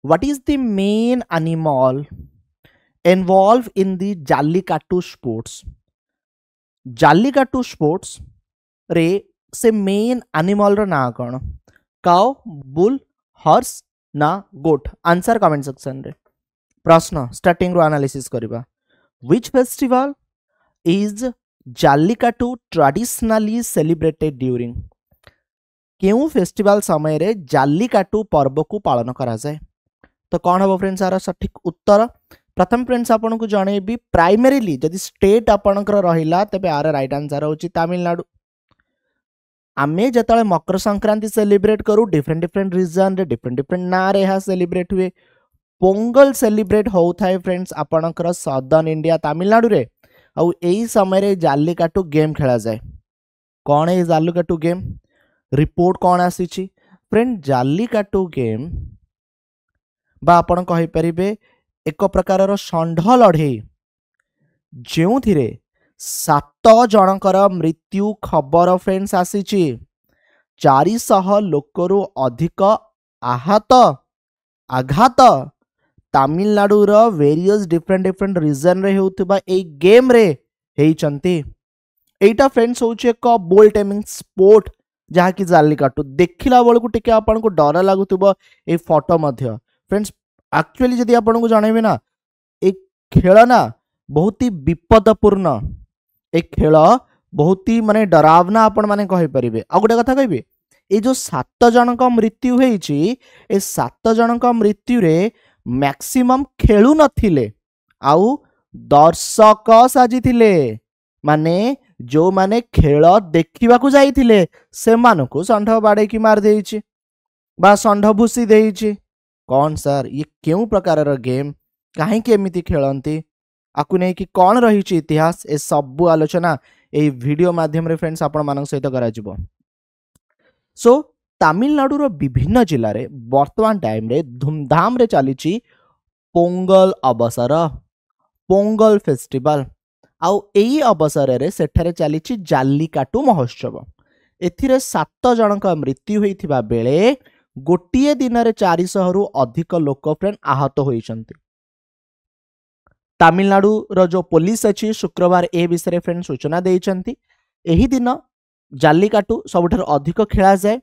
What is the main animal involved in the Jallikattu sports? Jallikattu sports रे से main animal रो ना कौन? Cow, bull, horse ना गोट? Answer comment section रे। प्रश्न स्टार्टिंग रो एनालिसिस करबा। Which festival is Jallikattu traditionally celebrated during? केउ festival समय रे जाल्लिकाट्टू पर्व को पालन करा जाए? तो कौन हम फ्रेंड्स आर सठिक उत्तर? प्रथम फ्रेंड्स आपन को जणेबी प्राइमरीली जदि स्टेट आपनकर रहिला तबे आर राइट आंसर होची तमिलनाडु। आमे जतले मकर संक्रांति सेलिब्रेट करू डिफरेंट डिफरेंट रीजन रे डिफरेंट डिफरेंट ना रे हा सेलिब्रेट हुए। पोंगल सेलिब्रेट हो थाए फ्रेंड्स आपनकर सदर्न इंडिया तमिलनाडु रे। आउ एई समय रे जाल्लिकाट्टू गेम खेला जाए। कौन है जाल्लिकाट्टू गेम? रिपोर्ट कौन आसीची? फ्रेंड जाल्लिकाट्टू गेम बा आपण कहि परिबे एक प्रकारर षंढ लढेई जेउथिरे 7 जनकर मृत्यु खबर फ्रेंड्स आसीची। 400 लोकरु अधिक आहत आघात तमिलनाडु रो वेरियस डिफरेंट डिफरेंट रीजन रे हेउतबा ए गेम रे हेइचंती। एटा फ्रेंड्स होची एक बोल टेमिंग स्पोर्ट जहाँ कि जाल्लिकाट्टू देखिला बेलू टिके आपन को डर लागुतबो ए फोटो मध्य। फ्रेंड्स एक्चुअली जदि आपन को जणेबे ना ए खेल ना बहुत ही विपदपूर्ण, ए खेल बहुत ही माने डरावना आपण माने कहि परिबे। आ गोटे कथा कहबे ए जो 7 जनक मृत्यु हेइची ए 7 जनक मृत्यु रे मैक्सिमम खेलु नथिले आउ दर्शक साजिथिले। माने जो माने खेल देखिबा को जाइथिले सेमानकु षंढ बाडे की मार देइची बा षंढ भूसी देइची। कौन सर ये केउ प्रकार गेम काहे के एमिति खेलंती? आकु नै कि कौन रही इतिहास ए सब आलोचना ए वीडियो माध्यम रे फ्रेंड्स आपण मानक सहित करा जिवो। सो तमिलनाडु रो विभिन्न जिल्ला रे वर्तमान टाइम रे धूमधाम रे चलीची पोंगल अवसर, पोंगल फेस्टिवल। आउ एई अवसर रे सेठारे चलीची जाल्लिकाट्टू महोत्सव। एथिरे 7 जनक मृत्यु होइथिबा बेले गोटिए दिन रे 400 रु अधिक लोक फ्रेंड आहत होइछंती। तमिलनाडु रो जो पुलिस अछि शुक्रवार ए विषय फ्रेंड सूचना देइछंती। एही दिन जाल्लिकाट्टू सबठार अधिक खेला जाए।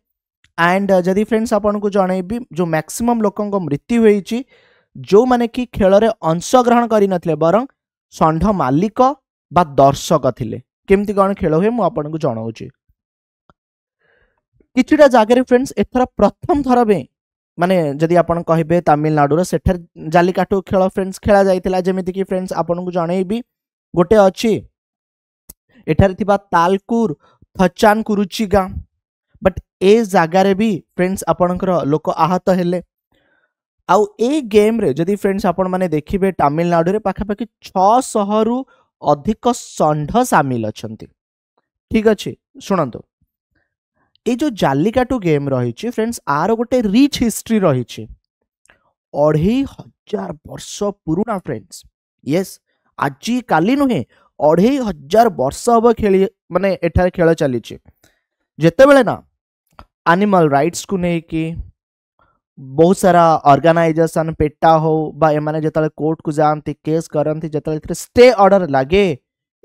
एंड जदि फ्रेंड्स आपन को जणेबी जो मैक्सिमम लोकंक मृत्यु होइची जो माने कि खेल रे अंशग्रहण करि नथिले बरं षंढ मालिक बा दर्शक थिले। केमती कौन खेल हुए मु आपन को जणाउची। किछिटा जागे फ्रेंड्स एथरा प्रथम थर बे माने जदि आपन कहबे तमिलनाडु रो सेठर जाल्लिकाट्टू खेल फ्रेंड्स खेला जाइतिला। जेमिति कि फ्रेंड्स आपन को जणेबी गोटे अछि एठारे थिबा तालकुर थचान कुरुची गां। बट ए जागा रे भी फ्रेंड्स आपनकर लोक आहत हेले। आउ ए गेम रे जदि फ्रेंड्स आपण माने देखिबे तमिलनाडु रे पाखापाखि 600 रु अधिक षंढ सामिल अछंती। ठीक अछि सुनंतो ए जो जाल्लिकाट्टू गेम रही फ्रेंड्स आर गोटे रिच हिस्ट्री रही 2500 वर्ष पुराना फ्रेंड्स। यस आज काली नुहे 2500 वर्ष हम खेली माने एठारे खेल चली जेते बेले ना एनिमल राइट्स को लेकिन बहुत सारा ऑर्गेनाइजेशन पेटा हो बा एमाने जतले कोर्ट को जानती केस करंती जतले स्टे ऑर्डर लागे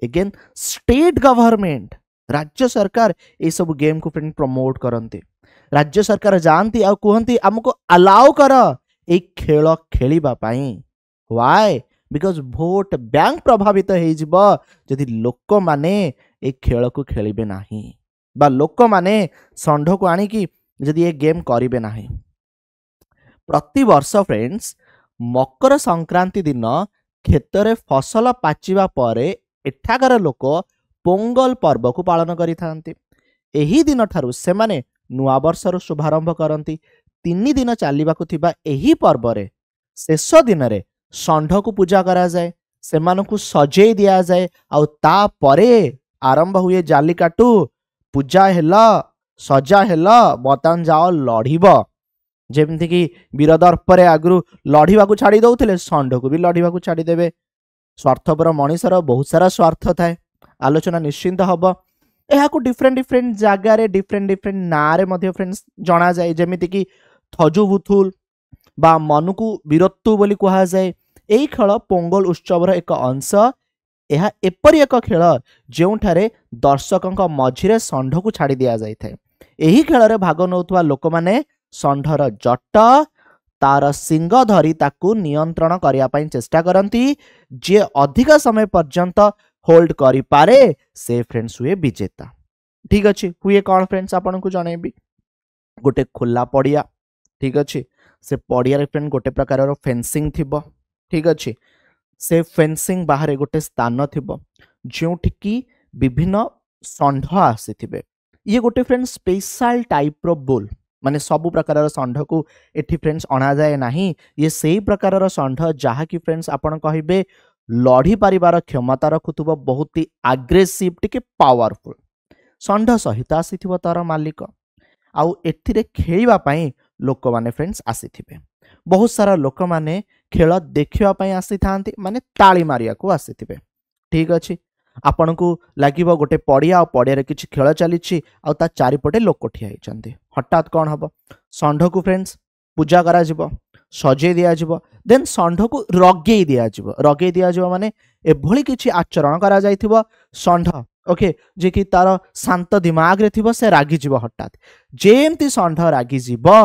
अगेन स्टेट गवर्नमेंट राज्य सरकार ए सब गेम को फ्रेंड प्रमोट करंती। राज्य सरकार जानती आ कहंती हमको अलाउ कर ए खेल खेलिबा पई। व्हाई? बिकॉज वोट बैंक प्रभावित हो जिवो जदि लोक माने ए खेल को खेलिबे नाही बा लोक माने षंढ को आनी कि जदि ए गेम करिबे नाही। प्रति वर्ष फ्रेंड्स मकर संक्रांति दिन क्षेत्र फसल पाचिबा परे एठाकर लोक पोंगल पर्व को पालन करि थांती। एही दिन ठारू से माने नुआ वर्षर शुभारंभ करती। 3 दिन चलिबाकु थिबा एही पर्व रे शेष दिन रे षंढ को पूजा करा जाए, सेमानकु सजेई दिया जाए आउ ता परे आरंभ हुए जाल्लिकाट्टू। पूजा हेला सजा हेला बतन जाओ लड़ीब। जेमती कि वीरदर्प आगु लड़ीवा को छाड़ी दौले षंढ को भी लड़ीवा को छाड़ी देवे। स्वार्थपर मनीषर बहुत सारा स्वार्थ थाए। आलोचना निश्चिंत हम यह डिफरेंट डिफरेंट जगार डिफरेंट डिफरेंट ना रे फ्रेंड्स जना जाए। जेमिति कि थजुबुथुल बा मन को वीरत्व बोली कहा जाए। एई खेल पोंगल उत्सव एक अंश। यह एपरी एक खेल जो दर्शकों मझिरे षंढ को छाड़ी दि जाए। यही खेल में भाग नौथुवा लोक माने षंढर जट तार सिंग धरी ताकू नियंत्रण करने पाई चेष्टा करती। जे अधिक समय पर्यंत होल्ड करि पारे से फ्रेंड्स हुए विजेता। ठीक अच्छे हुए कौन फ्रेंड्स आपन को जनइबी गोटे खोला पड़िया। ठीक अच्छे से पड़िया फ्रेंड गोटे प्रकार फेंसिंग थिबो। ठीक अच्छे से फेंसिंग बाहर गोटे स्थान थिबो जो कि विभिन्न षंढ आसीथिबे। ये गोटे फ्रेंड स्पेशल टाइप रो बुल माने सब प्रकार षंढ को एठी फ्रेंड्स अणा जाए नहीं। ये सही प्रकार षंढ जहाँ कि फ्रेंड्स आपन कहिबे लड़ी पारिबार क्षमता रखुथुबो, बहुत ही आग्रेसिव टिके पावरफुल षंढ सहित आसीथिबो तार मालिक। आउ एथिरे खेलिबा पई लोक माने फ्रेंड्स आसीथिबे। बहुत सारा लोक माने खेल देखिबा पई आसीथांती माने ताली मारिया को आसीथिबे। ठीक अछि आपन को लागिबो गोटे पड़िया और पड़िया रे किछि खेल चलीछि आ ता चारिपटे लोक ठिया हिचंती। हठात कौन हबो षंढ को फ्रेंड्स पूजा करा जिवो, सजे दिया जिवो, देन षंढ को रगेई दिया जिवो। रगेई दिया जिवो माने एभली किछि आचरण करा जायथिबो षंढ ओके जे कि तार शांत दिमाग रे थिबो से रागी जिवो। हठात जेमती षंढ रागी जिवो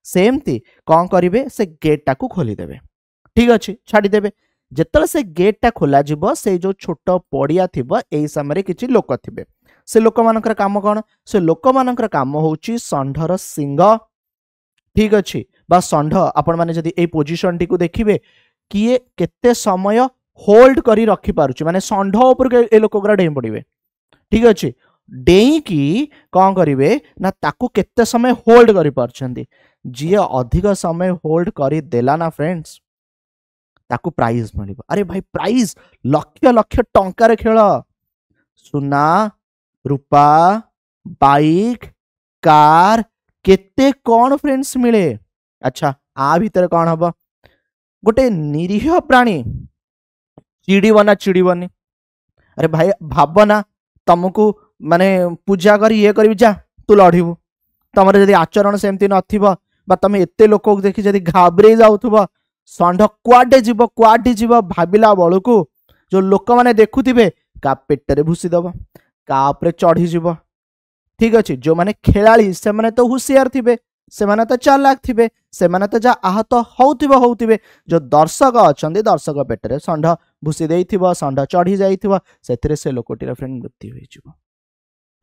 सेमती कौन करिवे से गेट टाकू खोली देबे। ठीक अछि छाडी देबे। जेतले से गेट टा खोला जिवो से जो छोट पड़िया थिबो एई समय किछि लोक थिबे। से लोक मानकर काम कोन से लोक मानकर काम होउची षंढर सिंग। ठीक अछि बा षंढ आपण माने जदी एई पोजीशन टी को देखिबे किए केते समय होल्ड करी रखी पारुची माने षंढ ऊपर के ए लोक गुरा डेई पड़िबे। ठीक अछि डेई की कौन करिवे ना ताकू केते समय होल्ड करि पारछंती। जी अधिक समय होल्ड करी देला ना फ्रेंड्स ताकू प्राइज मिलिबो। अरे भाई प्राइज लक्ष लक्ष टंकार खेल सुना रूपा बाइक कार केते कौन फ्रेंड्स मिले। अच्छा आ भीतर कौन हबो गोटे निरीह प्राणी चिड़ीबना चिड़ीबनी। अरे भाई भावना तुमको माने पूजा करी ये करी जा तू लड़बू तुम जदि आचरण सेमती नथिबो बा तुम एते लोक को देखि जदि घाबरे जाउथबो षंढ कुआडे जीव भाबिला बळकू जो लोक माने देखुथिबे का पेटरे भूसी दबो का ऊपर चढ़ी जीव। ठीक अछि जो माने खेलाड़ी से माने तो होशियार थिबे से माने तो चालाक थिबे से माने तो जा आहत होउथिबे जो दर्शक अछंदी दर्शक पेटरे षंढ भूसी देइथिबो षंढ चढ़ी जाइथिबो सेथिरे से लोकटीर फ्रेंड मृत्यु होई जीव।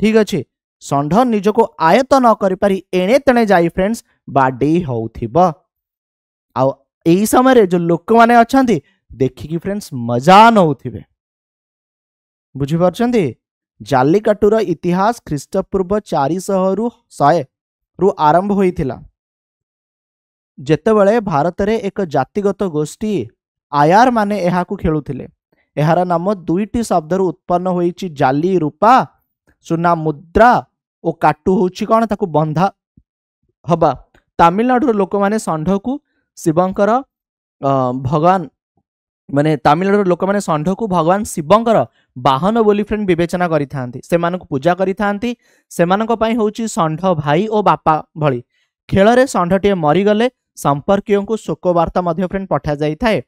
ठीक अछि षंढ निजको आयत न करि पारी एणे तणे जाई फ्रेंड्स बाडे होउथिबो। आ एई समय जो लोक माने अछंती देखिकी फ्रेंड्स मजा नउथिबे। बुझी पारछंती जालिकाटुर इतिहास ख्रीष्टपूर्व 400 रु 100 रु आरंभ होइथिला जेतेबेले भारत रे एक जातिगत गोष्ठी आयार माने एहा को खेलुथिले। एहार नाम दुईटी शब्द रु उत्पन्न होईची जाली रूपा सुना मुद्रा ओ काटू होउची कोन ताकू बंधा हबा। तमिलनाडु लोक माने षंढ को शिवंकर भगवान माने तमिलनाडु लोक माने षंढ को भगवान शिवंकर वाहन बोली फ्रेंड विवेचना करि थांती सेमानक पूजा करि थांती। सेमानक पई होउची षंढ भाई ओ बापा भली। खेल रे षंढटी मरी गले संपर्कियों को शोक वार्ता मध्य फ्रेंड पठा जाई थाए।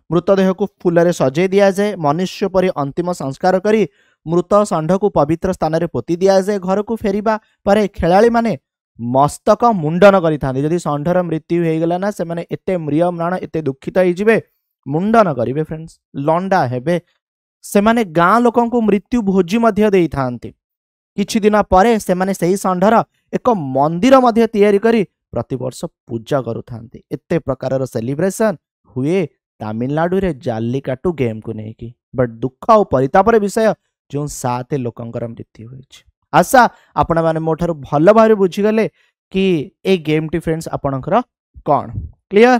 मृतदेह को फूल रे सजे दिया जाए मनुष्य परि अंतिम संस्कार करी मृत षंढ को पवित्र स्थान रे पोती दिया जाए। घर को फेरिबा परे खेलाड़ी माने मस्तक मुंडन करि थांती। जदि षंढर मृत्यु हे गला ना से माने एते म्रियम्राण एते दुखित होई जिवे मुंडन करिवे फ्रेंड्स लंडा हेबे। से माने गां लोकन को मृत्यु भोजी मध्य देई थांती। किछि दिन परे से माने सही षंढर एक मंदिर मध्य तैयारी करी प्रतिवर्ष पूजा करू थांती। एते प्रकार सेलिब्रेशन हुए तमिलनाडु रे जालिकाटू गेम को नेकी। बट दुख और परितापर विषय जो 7 लोकंकर मृत्यु होइछि। आशा आपण माने मोठारु भल भाबरे बुझी गले कि ए गेम टी फ्रेंड्स आपणकर कोन क्लियर।